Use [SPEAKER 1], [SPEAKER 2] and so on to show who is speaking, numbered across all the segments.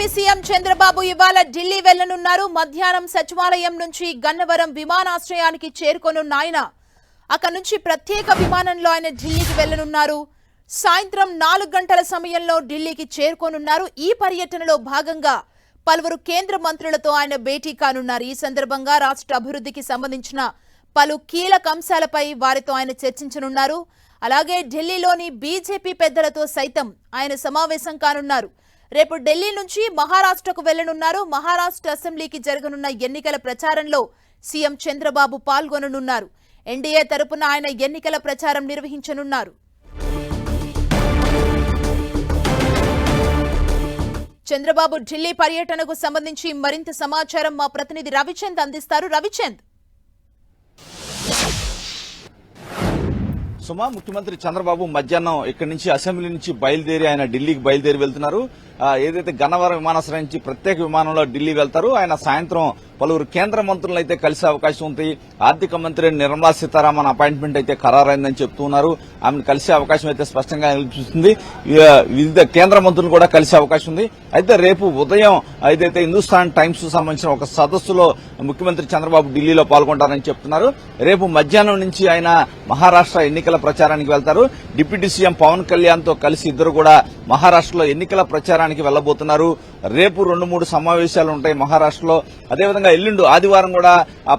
[SPEAKER 1] AP CM Chandrababu ఇవాళ ఢిల్లీ వెళ్లనున్నారు. మధ్యాహ్నం సచివాలయం నుంచి గన్నవరం విమానాశ్రయానికి చేరుకోనున్న ఆయన అక్కడి నుంచి ప్రత్యేక విమానంలో ఆయన ఢిల్లీకి వెళ్లనున్నారు. సాయంత్రం 4 గంటల సమయంలో ఢిల్లీకి చేరుకోనున్నారు. ఈ పర్యటనలో భాగంగా పలువురు కేంద్ర మంత్రులతో ఆయన భేటీ కానున్నారు. ఈ సందర్భంగా రాష్ట్ర అభివృద్ధికి సంబంధించిన పలు కీలక అంశాలపై వారితో ఆయన చర్చించనున్నారు. అలాగే ఢిల్లీలోని బీజేపీ పెద్దలతో సైతం ఆయన సమావేశం కానున్నారు. రేపు ఢిల్లీ నుంచి మహారాష్ట్రకు వెళ్లనున్నారు. మహారాష్ట్ర అసెంబ్లీకి జరగనున్న ఎన్నికల ప్రచారంలో సీఎం చంద్రబాబు పాల్గొననున్నారు. ఎన్డీఏ తరపున ఆయన ఎన్నికల ప్రచారం నిర్వహించనున్నారు. చంద్రబాబు ఢిల్లీ పర్యటనకు సంబంధించి మరింత సమాచారం మా ప్రతినిధి రవిచంద్ అందిస్తారు. రవిచంద్,
[SPEAKER 2] సుమా, ముఖ్యమంత్రి చంద్రబాబు మధ్యాహ్నం ఇక్కడి నుంచి అసెంబ్లీ నుంచి బయలుదేరి ఆయన ఢిల్లీకి బయలుదేరి వెళ్తున్నారు. ఏదైతే గన్నవరం విమానాశ్రయం నుంచి ప్రత్యేక విమానంలో ఢిల్లీ వెళ్తారు. ఆయన సాయంత్రం పలువురు కేంద్ర మంత్రులను అయితే కలిసే అవకాశం ఉంది. ఆర్థిక మంత్రి నిర్మలా సీతారామన్ అపాయింట్మెంట్ అయితే ఖరారైందని చెప్తున్నారు. ఆమెను కలిసే అవకాశం అయితే స్పష్టంగా కనిపిస్తుంది. వివిధ కేంద్ర మంత్రులు కూడా కలిసే అవకాశం ఉంది. అయితే రేపు ఉదయం ఏదైతే హిందుస్థాన్ టైమ్స్ సంబంధించిన ఒక సదస్సులో ముఖ్యమంత్రి చంద్రబాబు ఢిల్లీలో పాల్గొంటారని చెప్తున్నారు. రేపు మధ్యాహ్నం నుంచి ఆయన మహారాష్ట్ర ఎన్నికల ప్రచారానికి వెళ్తారు. డిప్యూటీ సీఎం పవన్ కళ్యాణ్ తో కలిసి ఇద్దరు కూడా మహారాష్ట్రలో ఎన్నికల ప్రచారానికి వెళ్లబోతున్నారు. రేపు 2-3 సమావేశాలు ఉంటాయి మహారాష్ట్రలో. అదేవిధంగా ఎల్లుండి ఆదివారం కూడా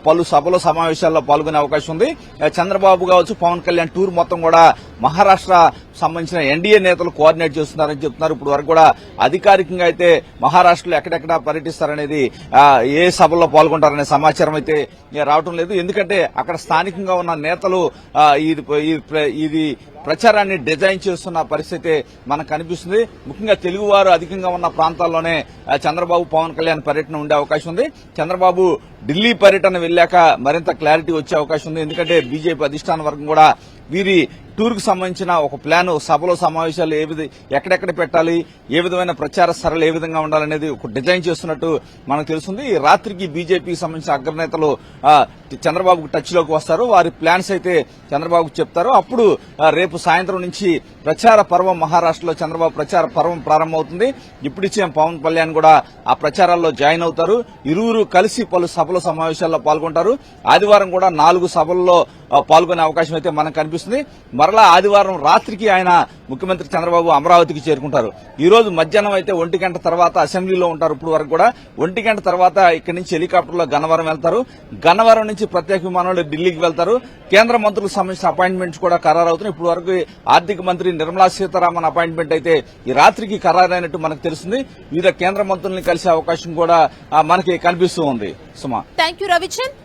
[SPEAKER 2] పలు సభలో సమావేశాల్లో పాల్గొనే అవకాశం ఉంది. చంద్రబాబు కావచ్చు, పవన్ కళ్యాణ్ టూర్ మొత్తం కూడా మహారాష్ట్ర సంబంధించిన ఎన్డీఏ నేతలు కోఆర్డినేట్ చేస్తున్నారని చెప్తున్నారు. ఇప్పుడు వరకు కూడా అధికారికంగా అయితే మహారాష్ట్రలో ఎక్కడెక్కడ పర్యటిస్తారనేది, ఏ సభల్లో పాల్గొంటారనే సమాచారం అయితే రావటం లేదు. ఎందుకంటే అక్కడ స్థానికంగా ఉన్న నేతలు ఇది ప్రచారాన్ని డిజైన్ చేస్తున్న పరిస్థితి మనకు కనిపిస్తుంది. ముఖ్యంగా తెలుగువారు అధికంగా ఉన్న ప్రాంతాల్లోనే చంద్రబాబు, పవన్ కళ్యాణ్ పర్యటన ఉండే అవకాశం ఉంది. చంద్రబాబు ఢిల్లీ పర్యటన వెళ్లాక మరింత క్లారిటీ వచ్చే అవకాశం ఉంది. ఎందుకంటే బీజేపీ అధిష్టాన వర్గం కూడా వీరి టూర్ కు సంబంధించిన ఒక ప్లాన్, సభలో సమావేశాలు ఎక్కడెక్కడ పెట్టాలి, ఏ విధమైన ప్రచార సరళి ఏ విధంగా ఉండాలనేది ఒక డిజైన్ చేస్తున్నట్టు మనకు తెలుస్తుంది. రాత్రికి బీజేపీకి సంబంధించిన అగ్రనేతలు చంద్రబాబుకు టచ్ లోకి వస్తారు. వారి ప్లాన్స్ అయితే చంద్రబాబుకు చెప్తారు. అప్పుడు రేపు సాయంత్రం నుంచి ప్రచార పర్వం మహారాష్ట్రలో చంద్రబాబు ప్రచార పర్వం ప్రారంభమవుతుంది. డిప్యూటీ సీఎం పవన్ కళ్యాణ్ కూడా ఆ ప్రచారాల్లో జాయిన్ అవుతారు. ఇరువురు కలిసి పలు సభల సమావేశాల్లో పాల్గొంటారు. ఆదివారం కూడా 4 సభల్లో పాల్గొనే అవకాశం అయితే మనకు కనిపిస్తుంది. మరలా ఆదివారం రాత్రికి ఆయన ముఖ్యమంత్రి చంద్రబాబు అమరావతికి చేరుకుంటారు. ఈ రోజు మధ్యాహ్నం అయితే 1 గంట తర్వాత అసెంబ్లీలో ఉంటారు. ఇప్పుడు వరకు కూడా 1 గంట తర్వాత ఇక్కడి నుంచి హెలికాప్టర్లో గన్నవరం వెళ్తారు. గన్నవరం నుంచి ప్రత్యేక విమానంలో ఢిల్లీకి వెళ్తారు. కేంద్ర మంత్రులకు సంబంధించిన అపాయింట్మెంట్స్ కూడా ఖరారవుతున్నాయి. ఇప్పుడు వరకు ఆర్థిక మంత్రి నిర్మలా సీతారామన్ అపాయింట్మెంట్ అయితే ఈ రాత్రికి ఖరారైనట్టు మనకు తెలుస్తుంది. వివిధ కేంద్ర మంత్రుల్ని కలిసే అవకాశం కూడా మనకి కనిపిస్తూ ఉంది. సుమా,
[SPEAKER 1] థాంక్యూ రవిచంద్.